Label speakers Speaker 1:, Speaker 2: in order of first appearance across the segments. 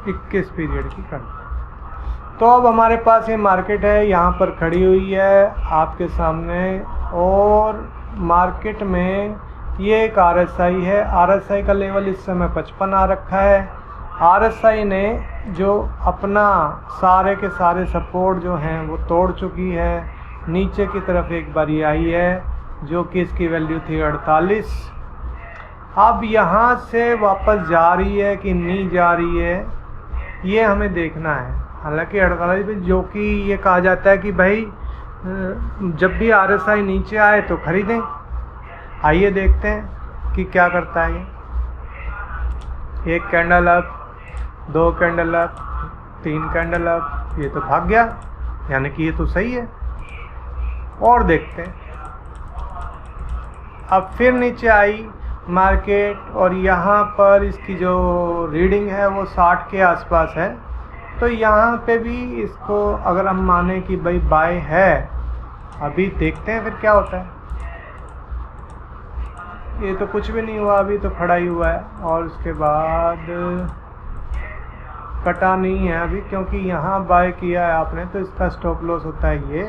Speaker 1: 21 period की कर। तो अब हमारे पास ये मार्केट है, यहाँ पर खड़ी हुई है आपके सामने, और मार्केट में ये एक RSI है। RSI का लेवल इस समय 55 आ रखा है। RSI ने जो अपना सारे के सारे सपोर्ट जो हैं वो तोड़ चुकी है। नीचे की तरफ एक बारी आई है जो कि इसकी वैल्यू थी 48। अब यहाँ से वापस जा रही है कि नहीं जा रही है, ये हमें देखना है। हालांकि 48 पे जो कि ये कहा जाता है कि भाई जब भी RSI नीचे आए तो खरीदें। आइए देखते हैं कि क्या करता है ये। एक candle up, 2 candle up, 3 candle up, ये तो भाग गया, यानी कि ये तो सही है। और देखते हैं, अब फिर नीचे आई मार्केट और यहाँ पर इसकी जो रीडिंग है वो 60 के आसपास है। तो यहाँ पे भी इसको अगर हम माने कि भाई बाय है, अभी देखते हैं फिर क्या होता है। ये तो कुछ भी नहीं हुआ, अभी तो खड़ा ही हुआ है, और उसके बाद कटा नहीं है अभी, क्योंकि यहाँ बाय किया है आपने तो इसका स्टॉप लॉस होता है ये,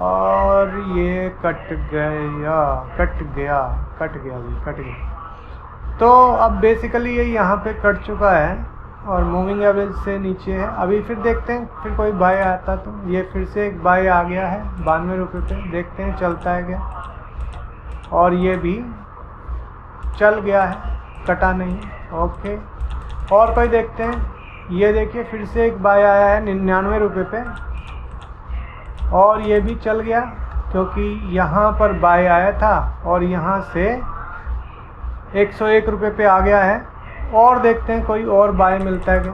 Speaker 1: और ये कट गया। तो अब बेसिकली ये यहाँ पे कट चुका है और मूविंग एवरेज से नीचे है। अभी फिर देखते हैं फिर कोई बाय आता तो। ये फिर से एक बाय आ गया है 92 रुपये पे, देखते हैं चलता है क्या। और ये भी चल गया है, कटा नहीं, ओके। और कोई देखते हैं, ये देखिए फिर से एक बाय आया है 99 रुपये पे, और ये भी चल गया क्योंकि यहाँ पर बाय आया था और यहाँ से 101 रुपये पे आ गया है। और देखते हैं कोई और बाय मिलता है क्या।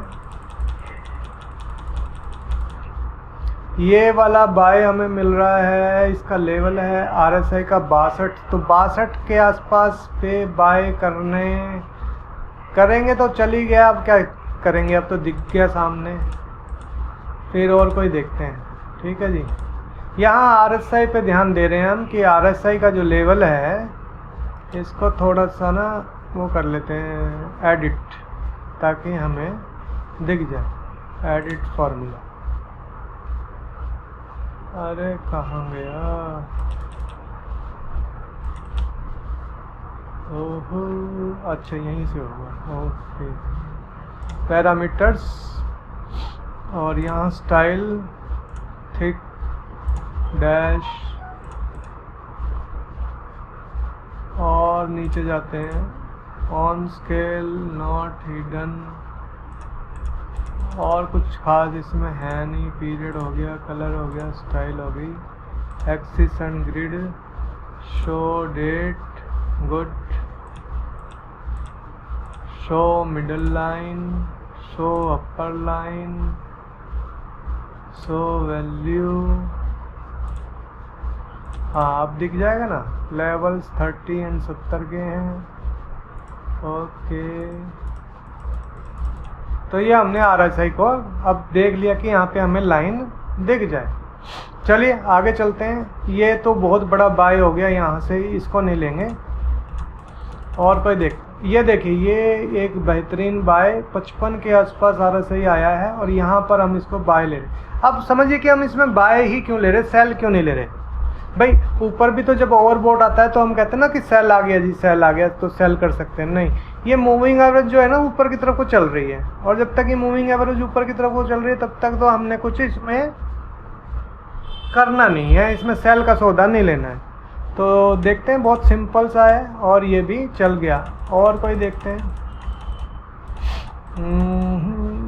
Speaker 1: ये वाला बाय हमें मिल रहा है, इसका लेवल है RSI का 62। तो 62 के आसपास पे बाय करेंगे तो चल ही गया। अब क्या करेंगे, अब तो दिख गया सामने। फिर और कोई देखते हैं, ठीक है जी। यहाँ RSI पे ध्यान दे रहे हैं हम कि RSI का जो लेवल है इसको थोड़ा सा ना वो कर लेते हैं एडिट, ताकि हमें दिख जाए। एडिट फॉर्मूला, अरे कहाँ गया, ओहो अच्छा यहीं से होगा, ओके। पैरामीटर्स, और यहाँ स्टाइल, थिक, डैश, और नीचे जाते हैं ऑन स्केल, नॉट हिडन, और कुछ खास इसमें है नहीं। पीरियड हो गया, कलर हो गया, स्टाइल हो गई, axis and grid, show that, good, show middle line, show upper line, show value. हाँ अब दिख जाएगा ना, लेवल्स 30 एंड 70 के हैं, ओके। तो ये हमने RSI को अब देख लिया कि यहाँ पे हमें लाइन दिख जाए। चलिए आगे चलते हैं। ये तो बहुत बड़ा बाय हो गया, यहाँ से इसको नहीं लेंगे। और कोई ये देखिए, ये एक बेहतरीन बाय 55 के आसपास RSI आया है, और यहाँ पर हम इसको बाय ले रहे। अब समझिए कि हम इसमें बाय ही क्यों ले रहे, सेल क्यों नहीं ले रहे। भाई ऊपर भी तो जब ओवरबॉट आता है तो हम कहते हैं ना कि सेल आ गया जी, सेल आ गया, तो सेल कर सकते हैं। नहीं, ये मूविंग एवरेज जो है ना ऊपर की तरफ को चल रही है, और जब तक ये मूविंग एवरेज ऊपर की तरफ को चल रही है तब तक तो हमने कुछ इसमें करना नहीं है, इसमें सेल का सौदा नहीं लेना है। तो देखते हैं, बहुत सिंपल सा है, और ये भी चल गया। और कोई देखते हैं,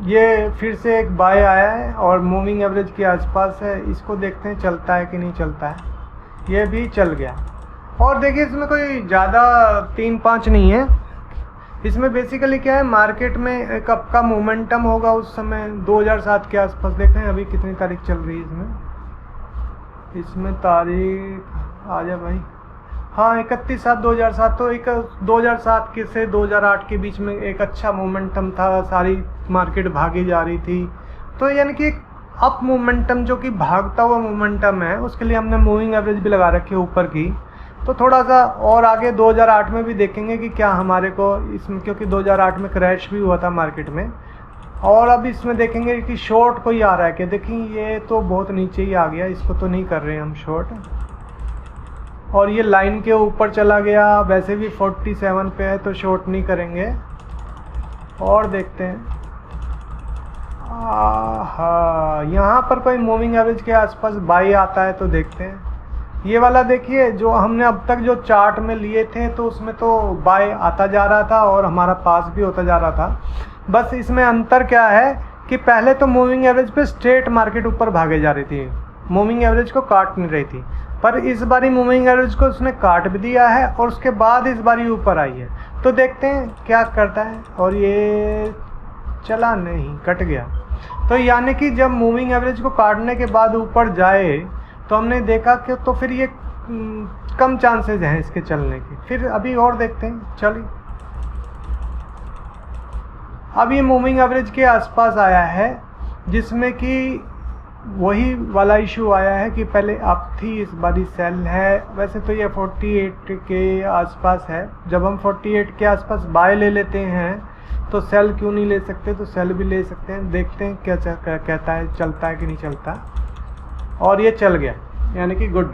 Speaker 1: ये फिर से एक बाय आया है और मूविंग एवरेज के आसपास है, इसको देखते हैं चलता है कि नहीं चलता है। ये भी चल गया। और देखिए इसमें कोई ज़्यादा 3-5 नहीं है, इसमें बेसिकली क्या है, मार्केट में कब का मोमेंटम होगा उस समय 2007 के आसपास। देखें अभी कितनी तारीख चल रही है इसमें तारीख आ जा भाई, हाँ 31/7/2007। तो एक 2007 के से 2008 के बीच में एक अच्छा मोमेंटम था, सारी मार्केट भागी जा रही थी। तो यानी कि एक अप मोमेंटम जो कि भागता हुआ मोमेंटम है, उसके लिए हमने मूविंग एवरेज भी लगा रखी है ऊपर की। तो थोड़ा सा और आगे 2008 में भी देखेंगे कि क्या हमारे को इसमें, क्योंकि 2008 में क्रैश भी हुआ था मार्केट में। और अब इसमें देखेंगे कि शॉर्ट कोई आ रहा है कि देखिए ये तो बहुत नीचे ही आ गया, इसको तो नहीं कर रहे हम शॉर्ट, और ये लाइन के ऊपर चला गया, वैसे भी 47 पे है तो शॉर्ट नहीं करेंगे। और देखते हैं, हाँ यहाँ पर कोई मूविंग एवरेज के आसपास बाई आता है तो देखते हैं। ये वाला देखिए जो हमने अब तक जो चार्ट में लिए थे तो उसमें तो बाय आता जा रहा था और हमारा पास भी होता जा रहा था। बस इसमें अंतर क्या है कि पहले तो मूविंग एवरेज पे स्ट्रेट मार्केट ऊपर भागे जा रही थी, मूविंग एवरेज को काट नहीं रही थी, पर इस बारी मूविंग एवरेज को उसने काट भी दिया है और उसके बाद इस बारी ऊपर आई है। तो देखते हैं क्या करता है। और ये चला नहीं, कट गया। तो यानी कि जब मूविंग एवरेज को काटने के बाद ऊपर जाए तो हमने देखा कि तो फिर ये कम चांसेस हैं इसके चलने के। फिर अभी और देखते हैं, चलिए। अब ये मूविंग एवरेज के आसपास आया है, जिसमें कि वही वाला इशू आया है कि पहले अप थी, इस बारी सेल है। वैसे तो ये 48 के आसपास है, जब हम 48 के आसपास बाय ले लेते हैं तो सेल क्यों नहीं ले सकते, तो सेल भी ले सकते हैं। देखते हैं क्या कहता है, चलता है कि नहीं चलता। और ये चल गया, यानी कि गुड।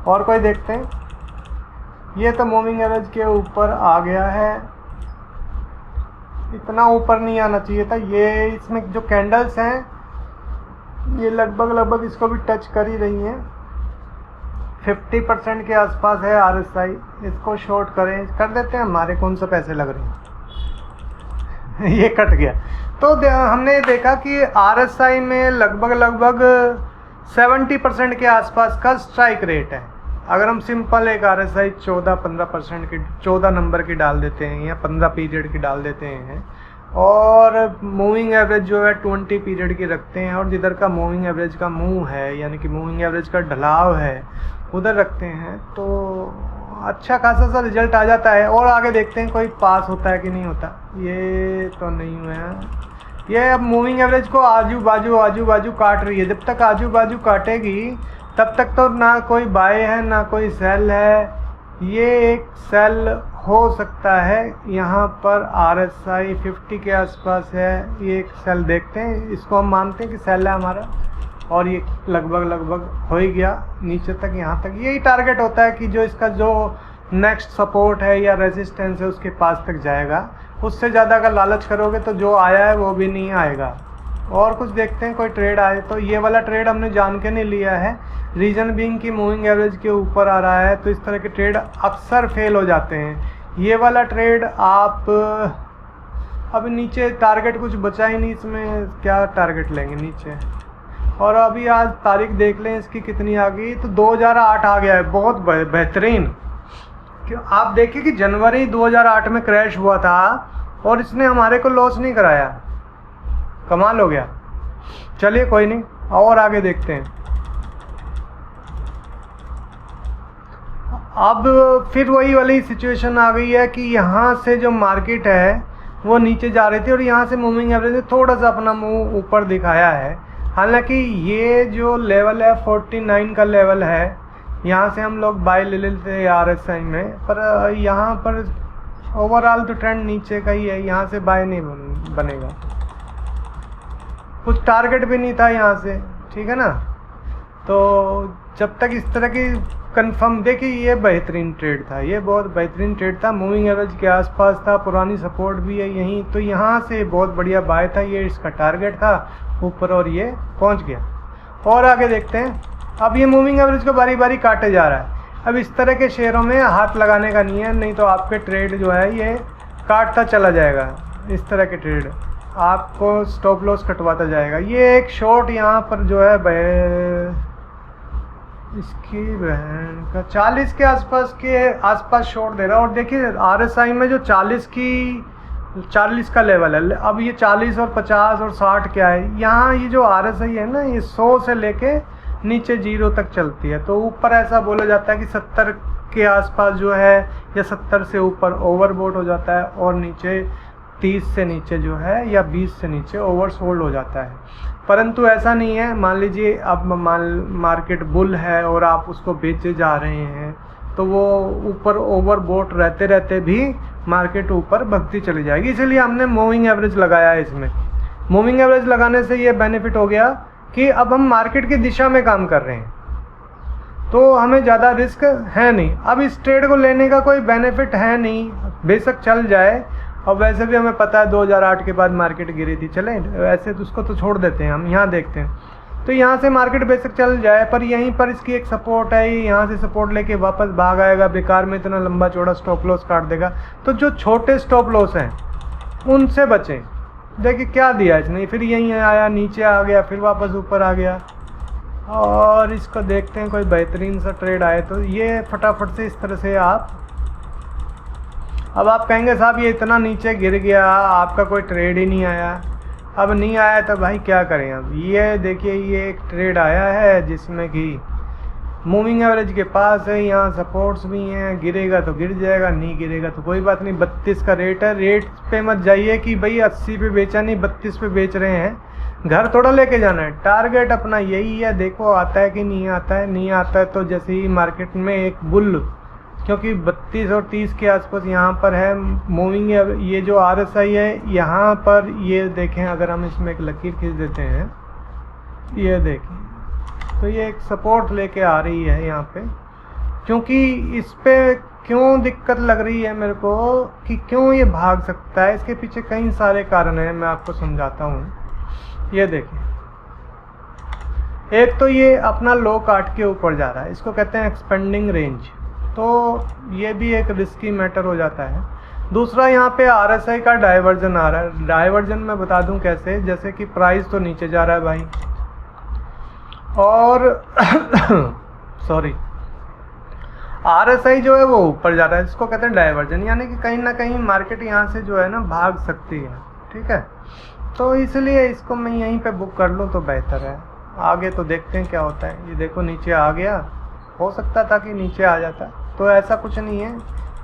Speaker 1: और कोई देखते हैं, ये तो मूविंग एवरेज के ऊपर आ गया है, इतना ऊपर नहीं आना चाहिए था। ये इसमें जो कैंडल्स हैं ये लगभग इसको भी टच कर ही रही हैं। 50% के आसपास है RSI, इसको शॉर्ट कर देते हैं, हमारे कौन सा पैसे लग रहे हैं। ये कट गया। तो हमने देखा कि RSI में लगभग 70% के आसपास का स्ट्राइक रेट है। अगर हम सिंपल एक RSI 14-15% की, 14 नंबर की डाल देते हैं या 15 पीरियड की डाल देते हैं, और मूविंग एवरेज जो है 20 पीरियड की रखते हैं, और जिधर का मूविंग एवरेज का मुंह है यानी कि मूविंग एवरेज का ढलाव है उधर रखते हैं, तो अच्छा खासा सा रिजल्ट आ जाता है। और आगे देखते हैं कोई पास होता है कि नहीं होता। ये तो नहीं हुआ है। ये अब मूविंग एवरेज को आजू बाजू काट रही है। जब तक आजू बाजू काटेगी तब तक तो ना कोई बाय है ना कोई सेल है। ये एक सेल हो सकता है, यहाँ पर RSI 50 के आसपास है, ये एक सेल देखते हैं, इसको हम मानते हैं कि सेल है हमारा। और ये लगभग हो ही गया नीचे तक, यहाँ तक। यही टारगेट होता है कि जो इसका जो नेक्स्ट सपोर्ट है या रेजिस्टेंस है उसके पास तक जाएगा। उससे ज़्यादा अगर लालच करोगे तो जो आया है वो भी नहीं आएगा। और कुछ देखते हैं, कोई ट्रेड आए तो। ये वाला ट्रेड हमने जान के नहीं लिया है, रीजन बीइंग की मूविंग एवरेज के ऊपर आ रहा है, तो इस तरह के ट्रेड अक्सर फेल हो जाते हैं। ये वाला ट्रेड आप अब नीचे टारगेट कुछ बचा ही नहीं, इसमें क्या टारगेट लेंगे नीचे। और अभी आज तारीख देख लें इसकी कितनी आ गई, तो 2008 आ गया है, बहुत बेहतरीन। क्यों आप देखिए कि जनवरी 2008 में क्रैश हुआ था और इसने हमारे को लॉस नहीं कराया, कमाल हो गया। चलिए कोई नहीं, और आगे देखते हैं। अब फिर वही वाली सिचुएशन आ गई है कि यहाँ से जो मार्केट है वो नीचे जा रही थी और यहाँ से मूविंग एवरेज ने थोड़ा सा अपना मुंह ऊपर दिखाया है। हालांकि ये जो लेवल है 49 का लेवल है, यहाँ से हम लोग बाय ले लेते हैं RSI में, पर यहाँ पर ओवरऑल तो ट्रेंड नीचे का ही है, यहाँ से बाय नहीं बनेगा। कुछ टारगेट भी नहीं था यहाँ से, ठीक है ना। तो जब तक इस तरह की कंफर्म, देखिए ये बेहतरीन ट्रेड था, ये बहुत बेहतरीन ट्रेड था, मूविंग एवरेज के आसपास था, पुरानी सपोर्ट भी है यहीं, तो यहाँ से बहुत बढ़िया बाय था, ये इसका टारगेट था ऊपर और ये पहुँच गया। और आगे देखते हैं। अब ये मूविंग एवरेज को बारी बारी काटे जा रहा है। अब इस तरह के शेयरों में हाथ लगाने का नहीं है, नहीं तो आपके ट्रेड जो है ये काटता चला जाएगा। इस तरह के ट्रेड आपको स्टॉप लॉस कटवाता जाएगा। ये एक शॉर्ट यहाँ पर जो है इसकी बहन का 40 के आसपास शॉर्ट दे रहा है। और देखिए RSI में जो 40 का लेवल है, अब ये 40 और 50 और 60 क्या है, यहाँ ये जो RSI है ना, ये 100 से लेके नीचे 0 तक चलती है। तो ऊपर ऐसा बोला जाता है कि 70 के आसपास जो है या 70 से ऊपर ओवरबॉट हो जाता है और नीचे 30 से नीचे जो है या 20 से नीचे ओवरसोल्ड हो जाता है। परंतु ऐसा नहीं है, मान लीजिए अब मार्केट बुल है और आप उसको बेचे जा रहे हैं तो वो ऊपर ओवरबोट रहते रहते भी मार्केट ऊपर भगती चली जाएगी। इसीलिए हमने मूविंग एवरेज लगाया है। इसमें मूविंग एवरेज लगाने से ये बेनिफिट हो गया कि अब हम मार्केट की दिशा में काम कर रहे हैं तो हमें ज़्यादा रिस्क है नहीं। अब इस ट्रेड को लेने का कोई बेनिफिट है नहीं, बेशक चल जाए। और वैसे भी हमें पता है 2008 के बाद मार्केट गिरी थी, चले वैसे तो उसको तो छोड़ देते हैं, हम यहाँ देखते हैं। तो यहाँ से मार्केट बेशक चल जाए पर यहीं पर इसकी एक सपोर्ट है, यहाँ से सपोर्ट लेके वापस भाग आएगा, बेकार में इतना लंबा चौड़ा स्टॉप लॉस काट देगा। तो जो छोटे स्टॉप लॉस हैं उनसे बचें। देखिए क्या दिया इसने, फिर यहीं आया, नीचे आ गया, फिर वापस ऊपर आ गया। और इसको देखते हैं कोई बेहतरीन सा ट्रेड आए तो ये फटाफट से इस तरह से अब आप कहेंगे साहब ये इतना नीचे गिर गया, आपका कोई ट्रेड ही नहीं आया। अब नहीं आया तो भाई क्या करें। अब ये देखिए ये एक ट्रेड आया है जिसमें कि मूविंग एवरेज के पास है, यहाँ सपोर्ट्स भी हैं, गिरेगा तो गिर जाएगा, नहीं गिरेगा तो कोई बात नहीं। 32 का रेट है। रेट पे मत जाइए कि भाई 80 पे बेचा नहीं 32 पे बेच रहे हैं, घर थोड़ा लेके जाना है। टारगेट अपना यही है, देखो आता है कि नहीं आता है। नहीं आता है तो जैसे ही मार्केट में एक बुल, क्योंकि 32 और 30 के आसपास यहाँ पर है मूविंग, ये जो RSI है यहाँ पर, ये देखें अगर हम इसमें एक लकीर खींच देते हैं, ये देखें तो ये एक सपोर्ट लेके आ रही है यहाँ पे। क्योंकि इस पे क्यों दिक्कत लग रही है मेरे को कि क्यों ये भाग सकता है, इसके पीछे कई सारे कारण हैं, मैं आपको समझाता हूँ। ये देखिए, एक तो ये अपना लो काट के ऊपर जा रहा है, इसको कहते हैं एक्सपेंडिंग रेंज, तो ये भी एक रिस्की मैटर हो जाता है। दूसरा यहाँ पे RSI का डाइवर्जन आ रहा है। डाइवर्जन मैं बता दूं कैसे, जैसे कि प्राइस तो नीचे जा रहा है भाई और सॉरी RSI जो है वो ऊपर जा रहा है, इसको कहते हैं डाइवर्जन। यानी कि कहीं ना कहीं मार्केट यहाँ से जो है ना भाग सकती है, ठीक है। तो इसलिए इसको मैं यहीं पे बुक कर लूँ तो बेहतर है। आगे तो देखते हैं क्या होता है। ये देखो नीचे आ गया, हो सकता था कि नीचे आ जाता, तो ऐसा कुछ नहीं है।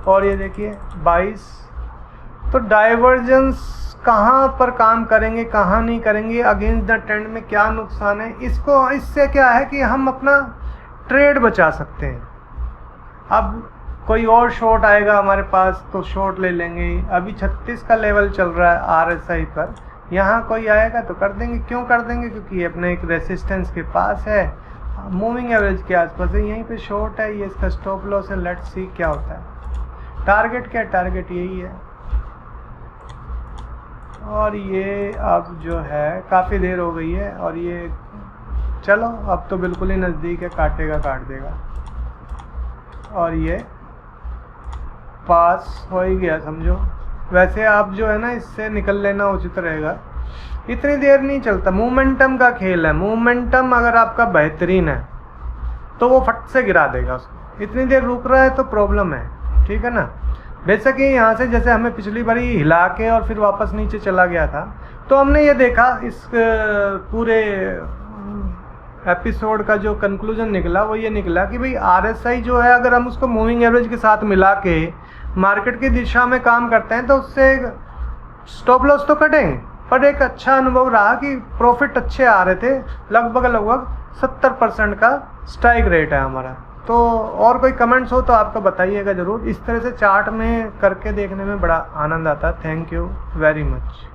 Speaker 1: और ये देखिए 22, तो डाइवर्जेंस कहाँ पर काम करेंगे कहाँ नहीं करेंगे, अगेंस्ट द ट्रेंड में क्या नुकसान है, इसको इससे क्या है कि हम अपना ट्रेड बचा सकते हैं। अब कोई और शॉर्ट आएगा हमारे पास तो शॉर्ट ले लेंगे। अभी 36 का लेवल चल रहा है RSI पर, यहाँ कोई आएगा तो कर देंगे। क्यों कर देंगे? क्योंकि ये अपने एक रेसिस्टेंस के पास है, मूविंग एवरेज के आसपास है, यहीं पे शॉर्ट है, ये इसका स्टॉप लॉस है। लेट्स सी क्या होता है। टारगेट क्या है? टारगेट यही है। और ये अब जो है काफ़ी देर हो गई है और ये चलो अब तो बिल्कुल ही नज़दीक है, काटेगा काट देगा। और ये पास हो ही गया समझो। वैसे आप जो है ना इससे निकल लेना उचित रहेगा, इतनी देर नहीं चलता। मोमेंटम का खेल है, मोमेंटम अगर आपका बेहतरीन है तो वो फट से गिरा देगा उसको। इतनी देर रुक रहा है तो प्रॉब्लम है, ठीक है ना। वैसे कि यहाँ से जैसे हमें पिछली बार हिला के और फिर वापस नीचे चला गया था, तो हमने ये देखा इस पूरे एपिसोड का जो कंक्लूजन निकला वो ये निकला कि भाई RSI जो है अगर हम उसको मूविंग एवरेज के साथ मिला के मार्केट की दिशा में काम करते हैं तो उससे स्टॉप लॉस तो कटेंगे, पर एक अच्छा अनुभव रहा कि प्रॉफिट अच्छे आ रहे थे। लगभग 70% का स्ट्राइक रेट है हमारा। तो और कोई कमेंट्स हो तो आपको बताइएगा ज़रूर। इस तरह से चार्ट में करके देखने में बड़ा आनंद आता है। Thank you very much.